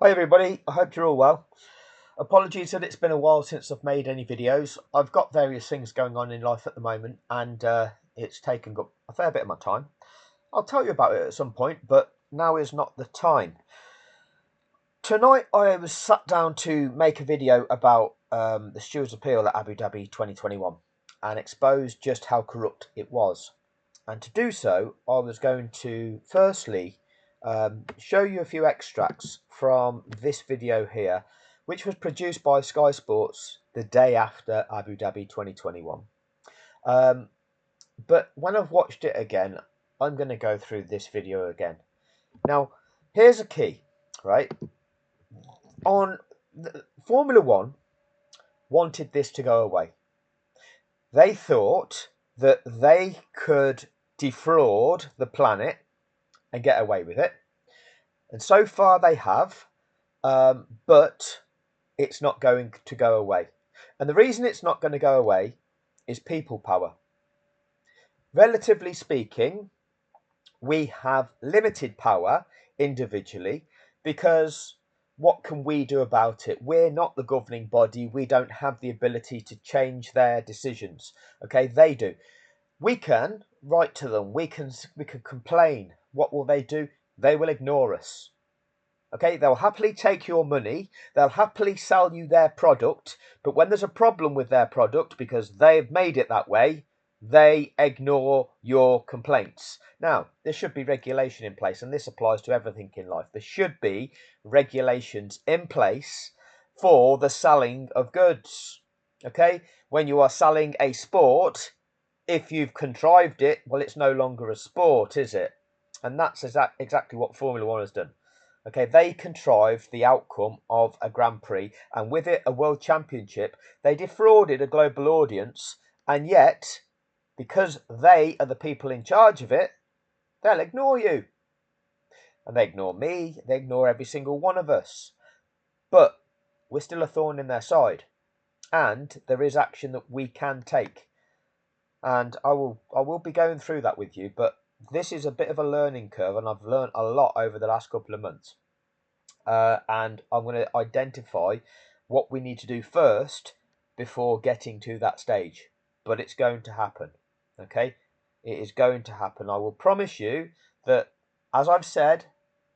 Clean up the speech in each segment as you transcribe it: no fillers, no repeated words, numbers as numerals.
Hi everybody, I hope you're all well. Apologies that it's been a while since I've made any videos. I've got various things going on in life at the moment and it's taken up a fair bit of my time. I'll tell you about it at some point, but now is not the time. Tonight I was sat down to make a video about the Stewards' Appeal at Abu Dhabi 2021 and expose just how corrupt it was. And to do so, I was going to firstly show you a few extracts from this video here, which was produced by Sky Sports the day after Abu Dhabi 2021. But when I've watched it again, I'm going to go through this video again. Now, here's a key, right? Formula One wanted this to go away. They thought that they could defraud the planet and get away with it. And so far they have, but it's not going to go away. And the reason it's not going to go away is people power. Relatively speaking, we have limited power individually because what can we do about it? We're not the governing body. We don't have the ability to change their decisions. Okay, they do. We can write to them. We can complain. What will they do? They will ignore us. Okay, they'll happily take your money. They'll happily sell you their product. But when there's a problem with their product, because they've made it that way, they ignore your complaints. Now, there should be regulation in place, and this applies to everything in life. There should be regulations in place for the selling of goods. Okay, when you are selling a sport, if you've contrived it, well, it's no longer a sport, is it? And that's exactly what Formula One has done. Okay, they contrived the outcome of a Grand Prix, and with it, a World Championship. They defrauded a global audience, and yet, because they are the people in charge of it, they'll ignore you. And they ignore me, they ignore every single one of us. But we're still a thorn in their side, and there is action that we can take. And I will be going through that with you, but this is a bit of a learning curve, and I've learned a lot over the last couple of months. And I'm going to identify what we need to do first before getting to that stage. But it's going to happen. Okay, it is going to happen. I will promise you that, as I've said,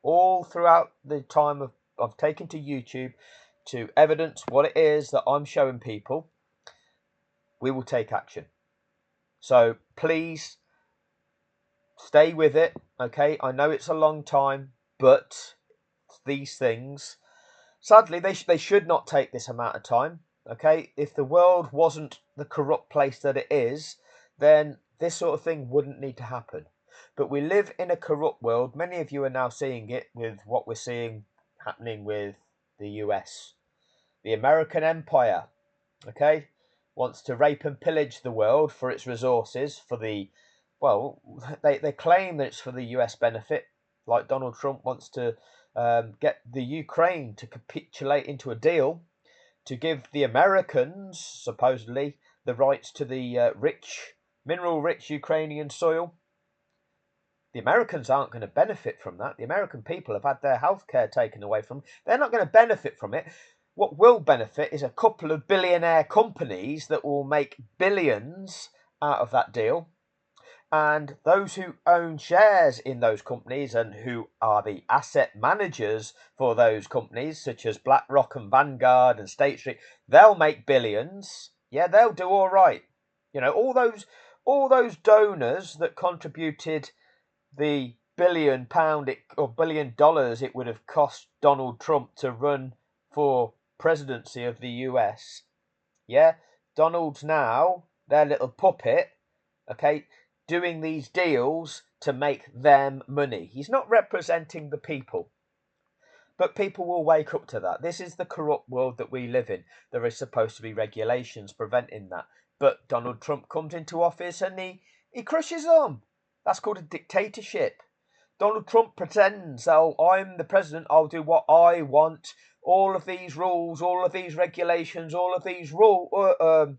all throughout the time I've taken to YouTube to evidence what it is that I'm showing people, we will take action. So please stay with it. Okay, I know it's a long time, but these things, sadly, they should not take this amount of time. Okay, if the world wasn't the corrupt place that it is, then this sort of thing wouldn't need to happen. But we live in a corrupt world. Many of you are now seeing it with what we're seeing happening with the US. The American empire, okay, wants to rape and pillage the world for its resources, for the, well, they claim that it's for the US benefit, like Donald Trump wants to get the Ukraine to capitulate into a deal to give the Americans, supposedly, the rights to the mineral-rich Ukrainian soil. The Americans aren't going to benefit from that. The American people have had their health care taken away from them. They're not going to benefit from it. What will benefit is a couple of billionaire companies that will make billions out of that deal. And those who own shares in those companies and who are the asset managers for those companies, such as BlackRock and Vanguard and State Street, they'll make billions. Yeah, they'll do all right. You know, all those donors that contributed the £1 billion or $1 billion it would have cost Donald Trump to run for presidency of the US. Yeah, Donald's now their little puppet, okay, doing these deals to make them money. He's not representing the people. But people will wake up to that. This is the corrupt world that we live in. There is supposed to be regulations preventing that. But Donald Trump comes into office and he crushes them. That's called a dictatorship. Donald Trump pretends, oh, I'm the president, I'll do what I want. All of these rules, all of these regulations, all of these laws,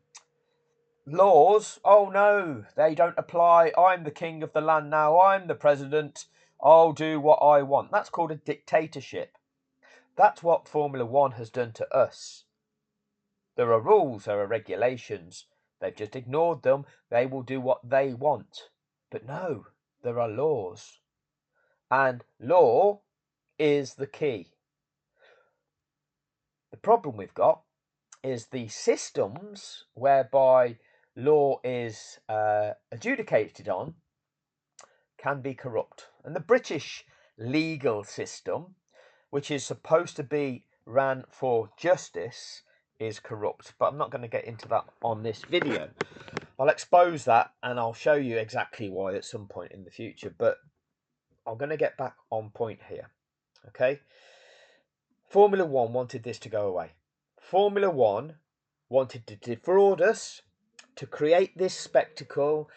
oh no, they don't apply. I'm the king of the land now. I'm the president. I'll do what I want. That's called a dictatorship. That's what Formula One has done to us. There are rules, there are regulations. They've just ignored them. They will do what they want. But no, there are laws. And law is the key. The problem we've got is the systems whereby law is adjudicated on can be corrupt. And the British legal system, which is supposed to be ran for justice, is corrupt. But I'm not going to get into that on this video. I'll expose that and I'll show you exactly why at some point in the future. But I'm going to get back on point here. Okay? Formula One wanted this to go away. Formula One wanted to defraud us, to create this spectacle,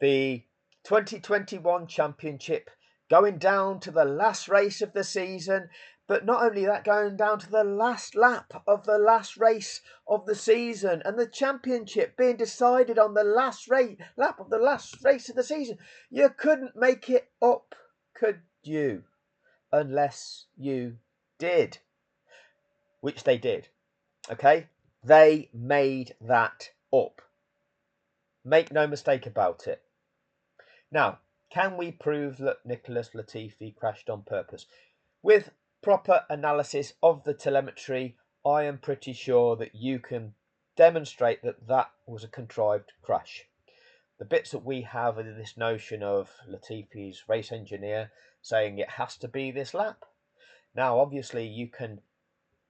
the 2021 championship, going down to the last race of the season, but not only that, going down to the last lap of the last race of the season, and the championship being decided on the last lap of the last race of the season. You couldn't make it up, could you? Unless you did. Which they did. Okay? They made that up. Make no mistake about it. Now, can we prove that Nicholas Latifi crashed on purpose? With proper analysis of the telemetry, I am pretty sure that you can demonstrate that that was a contrived crash. The bits that we have are this notion of Latifi's race engineer saying it has to be this lap. Now, obviously, you can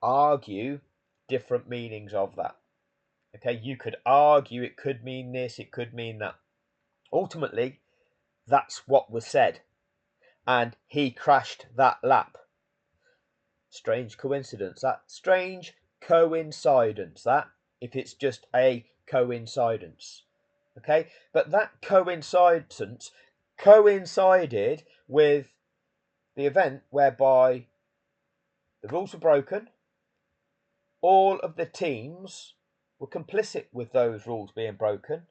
argue different meanings of that. Okay, you could argue it could mean this, it could mean that. Ultimately, that's what was said. And he crashed that lap. Strange coincidence, that. Strange coincidence, that. If it's just a coincidence. Okay, but that coincidence coincided with the event whereby the rules were broken. All of the teams were complicit with those rules being broken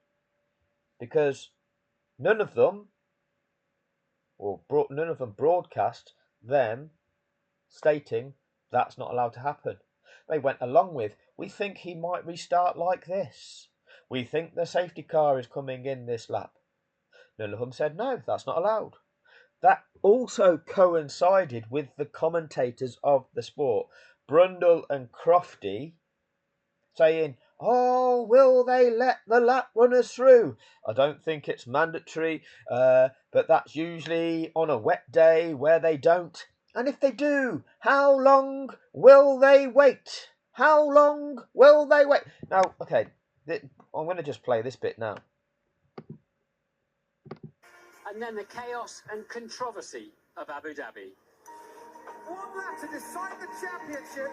because none of them broadcast them stating that's not allowed to happen. They went along with, we think he might restart like this. We think the safety car is coming in this lap. None of them said, no, that's not allowed. That also coincided with the commentators of the sport, Brundle and Crofty, saying, oh, will they let the lap runners through? I don't think it's mandatory, but that's usually on a wet day where they don't. And if they do, how long will they wait? How long will they wait? Now, okay, I'm going to just play this bit now. And then the chaos and controversy of Abu Dhabi. One lap to decide the championship.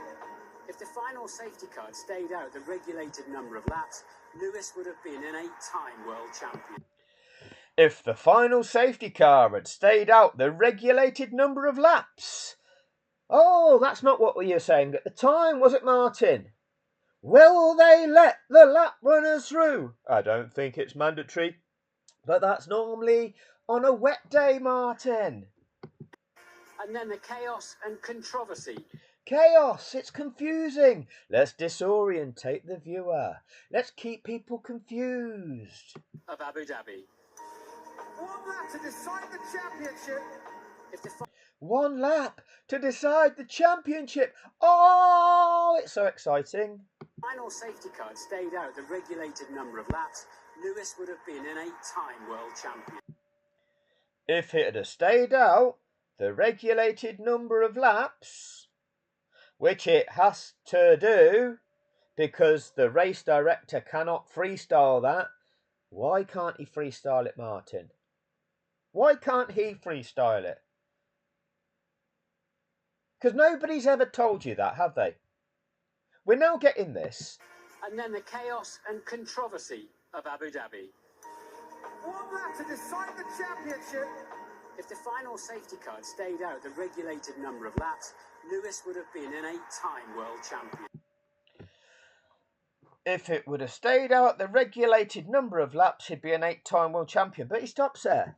If the final safety car had stayed out the regulated number of laps, Lewis would have been an 8-time world champion. If the final safety car had stayed out the regulated number of laps. Oh, that's not what we were saying at the time, was it, Martin? Will they let the lap runners through? I don't think it's mandatory, but that's normally on a wet day, Martin. And then the chaos and controversy. Chaos, it's confusing. Let's disorientate the viewer. Let's keep people confused. Of Abu Dhabi. One lap to decide the championship. One lap to decide the championship. Oh, it's so exciting. Final safety car had stayed out the regulated number of laps, Lewis would have been an 8-time world champion. If it had stayed out the regulated number of laps, which it has to do because the race director cannot freestyle that, why can't he freestyle it, Martin? Why can't he freestyle it? Because nobody's ever told you that, have they? We're now getting this. And then the chaos and controversy of Abu Dhabi. One lap to decide the championship. If the final safety car had stayed out the regulated number of laps, Lewis would have been an 8-time world champion. If it would have stayed out the regulated number of laps, he'd be an 8-time world champion. But he stops there.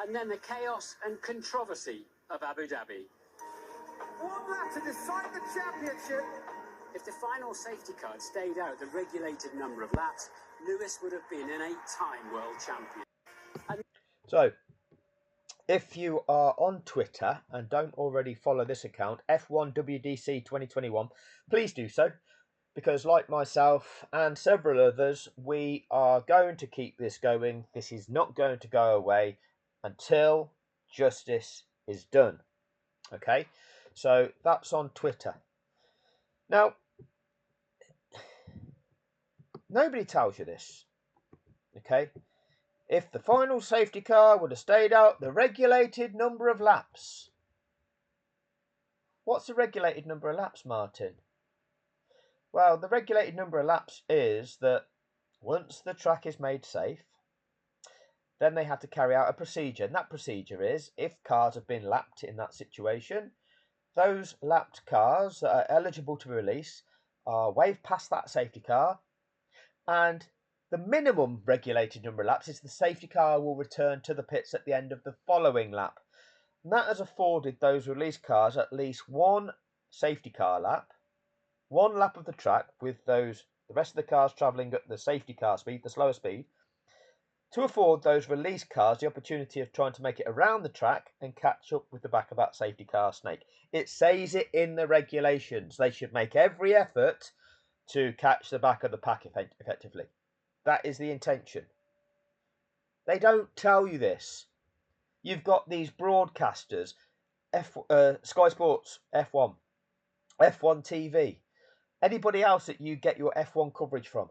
And then the chaos and controversy of Abu Dhabi. one lap to decide the championship. If the final safety car had stayed out the regulated number of laps, Lewis would have been an 8-time world champion. So, if you are on Twitter and don't already follow this account, F1WDC 2021, please do so. Because like myself and several others, we are going to keep this going. This is not going to go away until justice is done. Okay, so that's on Twitter. Now, nobody tells you this. Okay, if the final safety car would have stayed out the regulated number of laps. What's the regulated number of laps, Martin? Well, the regulated number of laps is that once the track is made safe, then they have to carry out a procedure. And that procedure is, if cars have been lapped in that situation, those lapped cars that are eligible to release are waved past that safety car. And the minimum regulated number of laps is the safety car will return to the pits at the end of the following lap. And that has afforded those release cars at least one safety car lap, one lap of the track with the rest of the cars travelling at the safety car speed, the slower speed, to afford those release cars the opportunity of trying to make it around the track and catch up with the back of that safety car snake. It says it in the regulations. They should make every effort to catch the back of the pack effectively. That is the intention. They don't tell you this. You've got these broadcasters, Sky Sports, F1, F1 TV, anybody else that you get your F1 coverage from.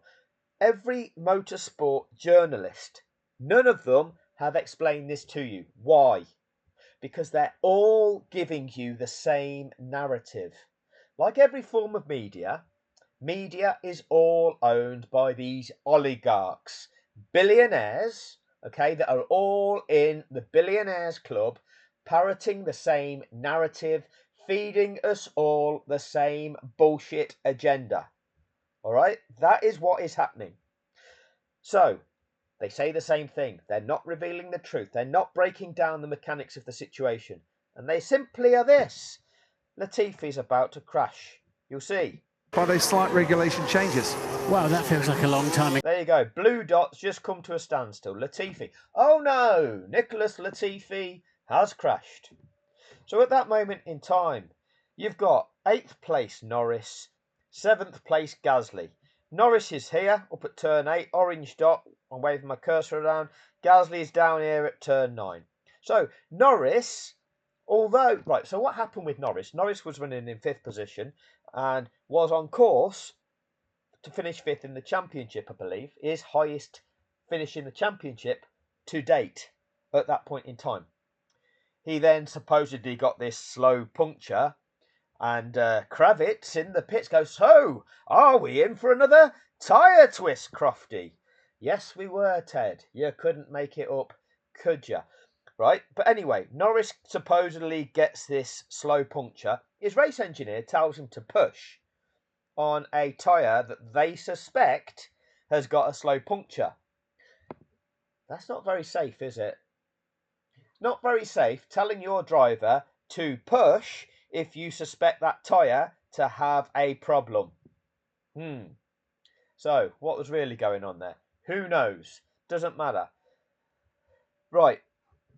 Every motorsport journalist, none of them have explained this to you. Why? Because they're all giving you the same narrative. Like every form of media, media is all owned by these oligarchs, billionaires, okay, that are all in the billionaires club, parroting the same narrative, feeding us all the same bullshit agenda. All right, that is what is happening. So they say the same thing. They're not revealing the truth. They're not breaking down the mechanics of the situation. And they simply are this. Latifi's about to crash. You'll see. By those slight regulation changes. Wow, that feels like a long time ago. There you go. Blue dots just come to a standstill. Latifi. Oh no! Nicholas Latifi has crashed. So at that moment in time, you've got 8th place Norris, 7th place Gasly. Norris is here, up at turn 8, orange dot. I'm waving my cursor around. Gasly is down here at turn 9. So Norris, although... Right, so what happened with Norris? Norris was running in 5th position and was on course to finish 5th in the championship, I believe. His highest finish in the championship to date at that point in time. He then supposedly got this slow puncture, and Kravitz in the pits goes, "So, are we in for another tyre twist, Crofty?" Yes, we were, Ted. You couldn't make it up, could you? Right, but anyway, Norris supposedly gets this slow puncture. His race engineer tells him to push on a tyre that they suspect has got a slow puncture. That's not very safe, is it? Not very safe telling your driver to push if you suspect that tyre to have a problem. So, what was really going on there? Who knows? Doesn't matter. Right,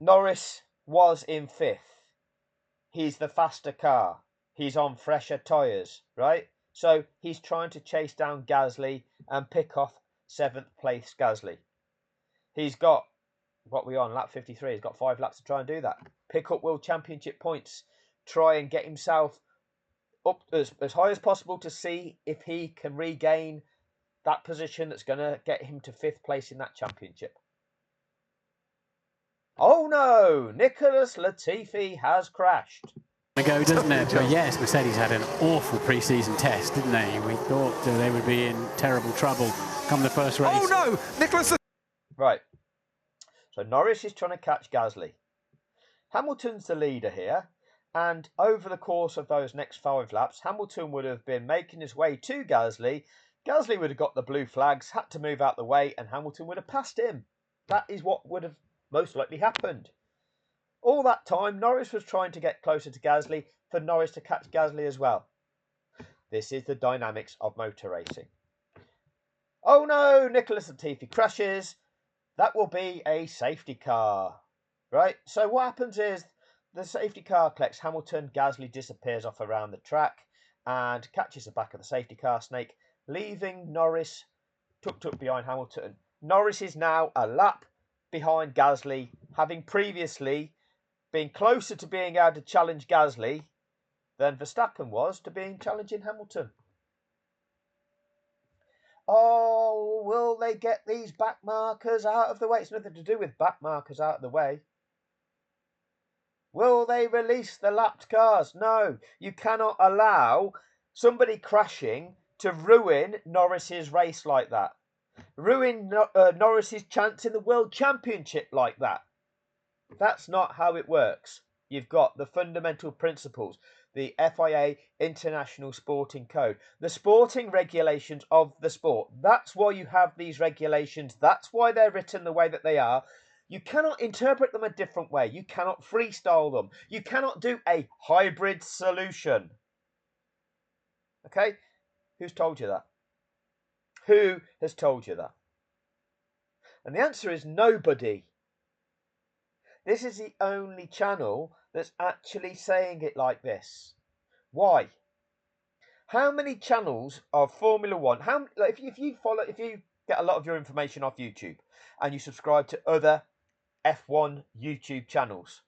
Norris was in 5th. He's the faster car. He's on fresher tyres, right? So, he's trying to chase down Gasly and pick off 7th place Gasly. He's got... What we on? Lap 53. He's got 5 laps to try and do that. Pick up World Championship points. Try and get himself up as high as possible to see if he can regain that position that's going to get him to 5th place in that championship. Oh no! Nicholas Latifi has crashed. Ago, doesn't it? But yes, Mercedes had an awful pre-season test, didn't they? We thought they would be in terrible trouble come the first race. Oh no! Nicholas... Right. So Norris is trying to catch Gasly. Hamilton's the leader here, and over the course of those next 5 laps, Hamilton would have been making his way to Gasly. Gasly would have got the blue flags, had to move out the way, and Hamilton would have passed him. That is what would have most likely happened. All that time, Norris was trying to get closer to Gasly, for Norris to catch Gasly as well. This is the dynamics of motor racing. Oh no, Nicholas Latifi crashes. That will be a safety car, right? So what happens is the safety car collects Hamilton, Gasly disappears off around the track and catches the back of the safety car snake, leaving Norris tucked up behind Hamilton. Norris is now a lap behind Gasly, having previously been closer to being able to challenge Gasly than Verstappen was to being challenging Hamilton. Oh, will they get these back markers out of the way? It's nothing to do with back markers out of the way. Will they release the lapped cars? No, you cannot allow somebody crashing to ruin Norris's race like that. Ruin Norris's chance in the World Championship like that. That's not how it works. You've got the fundamental principles, the FIA International Sporting Code, the sporting regulations of the sport. That's why you have these regulations. That's why they're written the way that they are. You cannot interpret them a different way. You cannot freestyle them. You cannot do a hybrid solution. Okay? Who's told you that? Who has told you that? And the answer is nobody. This is the only channel that's actually saying it like this. Why? How many channels of Formula One? If you get a lot of your information off YouTube and you subscribe to other F1 YouTube channels,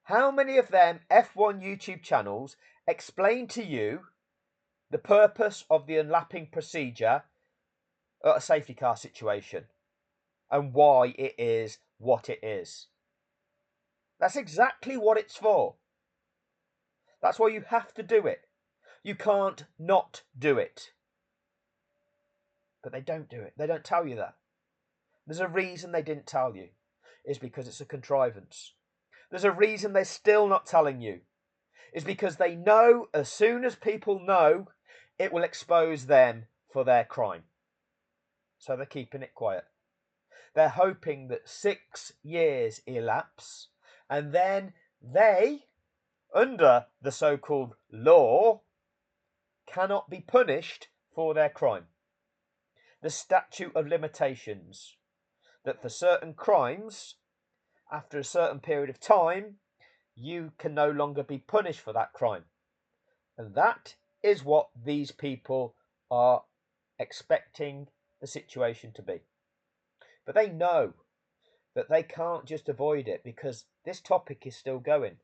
how many of them F1 YouTube channels explain to you the purpose of the unlapping procedure at a safety car situation and why it is what it is? That's exactly what it's for. That's why you have to do it. You can't not do it. But they don't do it. They don't tell you that. There's a reason they didn't tell you. It's because it's a contrivance. There's a reason they're still not telling you. It's because they know as soon as people know, it will expose them for their crime. So they're keeping it quiet. They're hoping that 6 years elapse and then they, under the so-called law, cannot be punished for their crime. The statute of limitations, that for certain crimes, after a certain period of time, you can no longer be punished for that crime. And that is what these people are expecting the situation to be. But they know that they can't just avoid it because this topic is still going.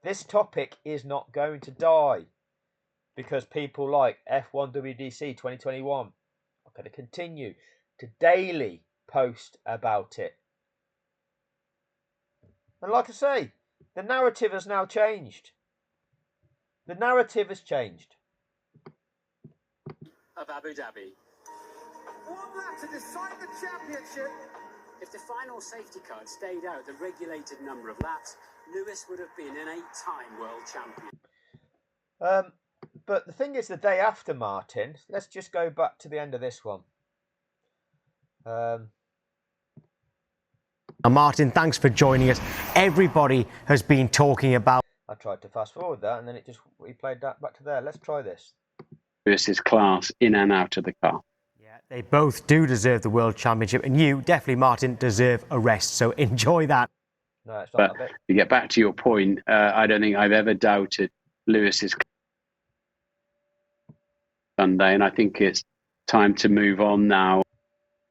This topic is not going to die because people like F1 WDC 2021 are going to continue to daily post about it. And like I say, the narrative has now changed. The narrative has changed. Of Abu Dhabi. One lap to decide the championship. If the final safety car had stayed out the regulated number of laps, Lewis would have been an 8-time world champion. But the thing is, the day after, Martin, let's just go back to the end of this one. Martin, thanks for joining us. Everybody has been talking about... I tried to fast forward that and then it just replayed that back to there. Let's try this. Lewis's class in and out of the car. Yeah, they both do deserve the World Championship, and you, definitely, Martin, deserve a rest. So enjoy that. No, it's not But that bit. to get back to your point, I don't think I've ever doubted Lewis's Sunday, and I think it's time to move on now.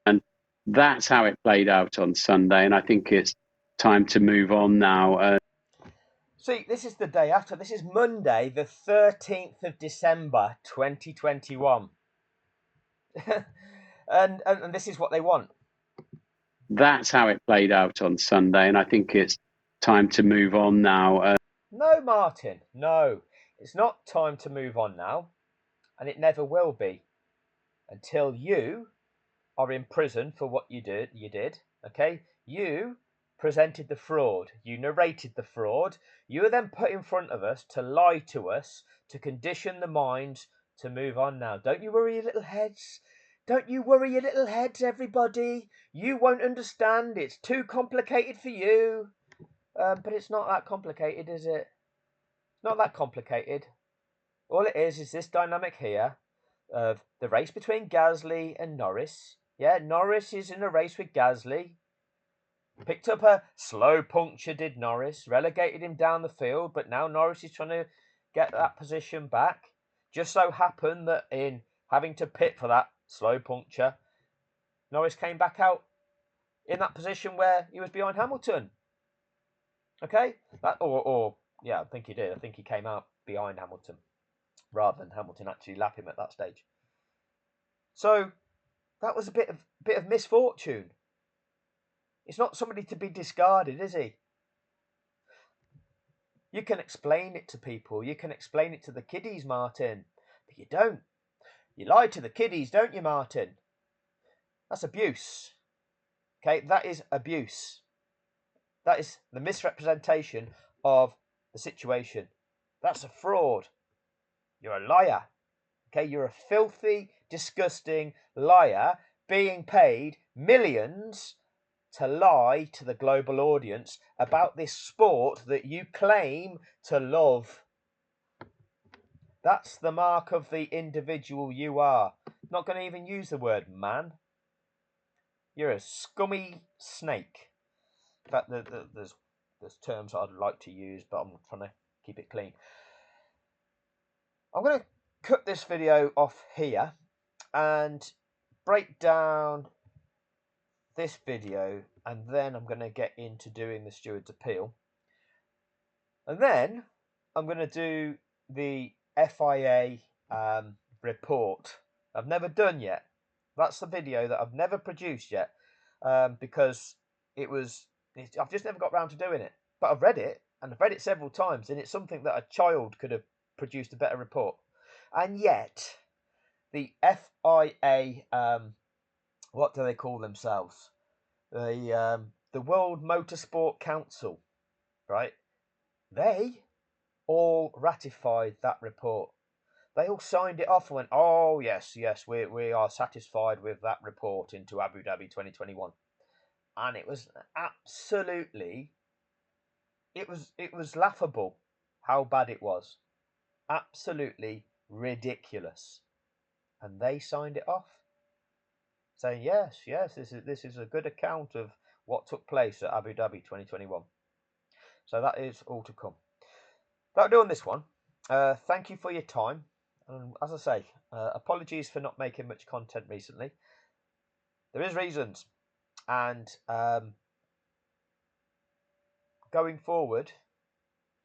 And that's how it played out on Sunday, and I think it's time to move on now. See, this is the day after. This is Monday, the 13th of December, 2021. and this is what they want. That's how it played out on Sunday, and I think it's time to move on now. No, Martin, no. It's not time to move on now, and it never will be until you are in prison for what you did, okay? You presented the fraud. You narrated the fraud. You were then put in front of us to lie to us, to condition the minds to move on now. Don't you worry, your little heads. Don't you worry, your little heads, everybody. You won't understand. It's too complicated for you. But it's not that complicated, is it? Not that complicated. All it is this dynamic here of the race between Gasly and Norris. Yeah, Norris is in a race with Gasly. Picked up a slow puncture, did Norris. Relegated him down the field, but now Norris is trying to get that position back. Just so happened that in having to pit for that slow puncture, Norris came back out in that position where he was behind Hamilton. Okay? Yeah, I think he did. I think he came out behind Hamilton rather than Hamilton actually lap him at that stage. So that was a bit of misfortune. It's not somebody to be discarded, is he? You can explain it to people. You can explain it to the kiddies, Martin. But you don't. You lie to the kiddies, don't you, Martin? That's abuse. Okay, that is abuse. That is the misrepresentation of the situation. That's a fraud. You're a liar. Okay, you're a filthy, disgusting liar being paid millions to lie to the global audience about this sport that you claim to love. That's the mark of the individual you are. Not going to even use the word man. You're a scummy snake. In fact, there's terms I'd like to use, but I'm trying to keep it clean. I'm going to cut this video off here and break down this video, and then I'm going to get into doing the steward's appeal. And then I'm going to do the FIA report. I've never done yet. That's the video that I've never produced yet because I've just never got around to doing it. But I've read it, and I've read it several times, and it's something that a child could have produced a better report. And yet, the FIA, what do they call themselves? The World Motorsport Council, right? They all ratified that report. They all signed it off and went, oh, yes, we are satisfied with that report into Abu Dhabi 2021. And it was absolutely, it was laughable how bad it was. Absolutely ridiculous. And they signed it off, saying, yes, this is a good account of what took place at Abu Dhabi 2021. So that is all to come. That'll do on this one. Thank you for your time. And as I say, apologies for not making much content recently. There is reasons. And going forward,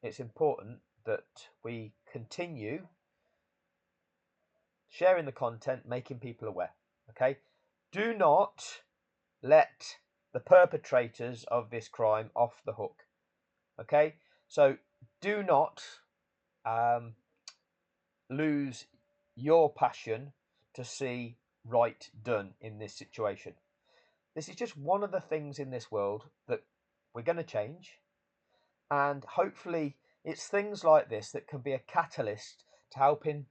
it's important that we continue sharing the content, making people aware. Okay? Do not let the perpetrators of this crime off the hook. Okay? So do not lose your passion to see right done in this situation. This is just one of the things in this world that we're going to change. And hopefully it's things like this that can be a catalyst to helping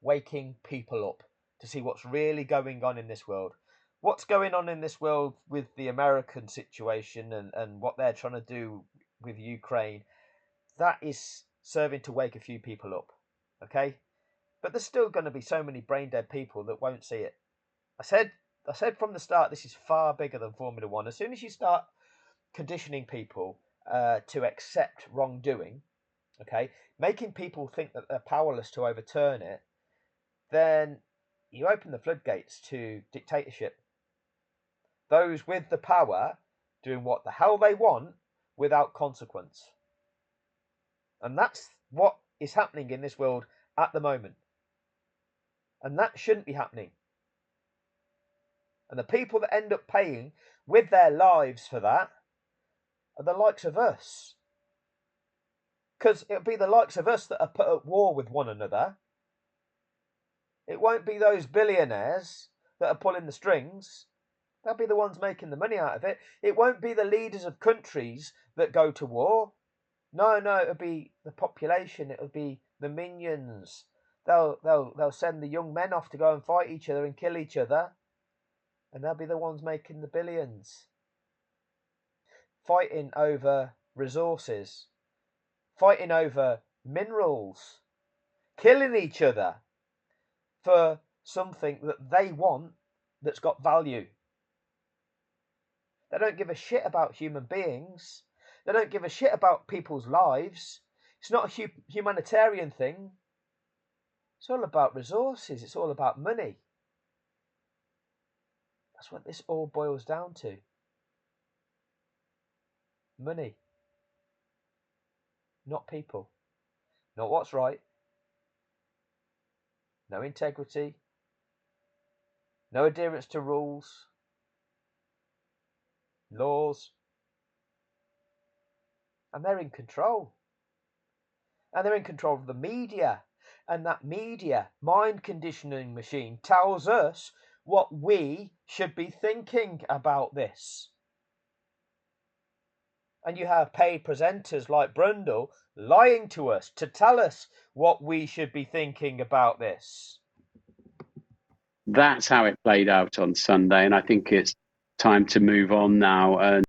waking people up to see what's really going on in this world. What's going on in this world with the American situation and what they're trying to do with Ukraine, that is serving to wake a few people up. Okay? But there's still going to be so many brain dead people that won't see it. I said from the start, this is far bigger than Formula One. As soon as you start conditioning people to accept wrongdoing, okay, making people think that they're powerless to overturn it, then you open the floodgates to dictatorship. Those with the power doing what the hell they want without consequence. And that's what is happening in this world at the moment. And that shouldn't be happening. And the people that end up paying with their lives for that are the likes of us. Because it'll be the likes of us that are put at war with one another. It won't be those billionaires that are pulling the strings. They'll be the ones making the money out of it. It won't be the leaders of countries that go to war. No, it'll be the population. It'll be the minions. They'll send the young men off to go and fight each other and kill each other. And they'll be the ones making the billions. Fighting over resources. Fighting over minerals, killing each other for something that they want that's got value. They don't give a shit about human beings. They don't give a shit about people's lives. It's not a humanitarian thing. It's all about resources. It's all about money. That's what this all boils down to. Money. Not people. Not what's right. No integrity. No adherence to rules, laws. And they're in control. And they're in control of the media. And that media mind conditioning machine tells us what we should be thinking about this. And you have paid presenters like BRUNDLE lying to us to tell us what we should be thinking about this. That's how it played out on Sunday, and I think it's time to move on now. And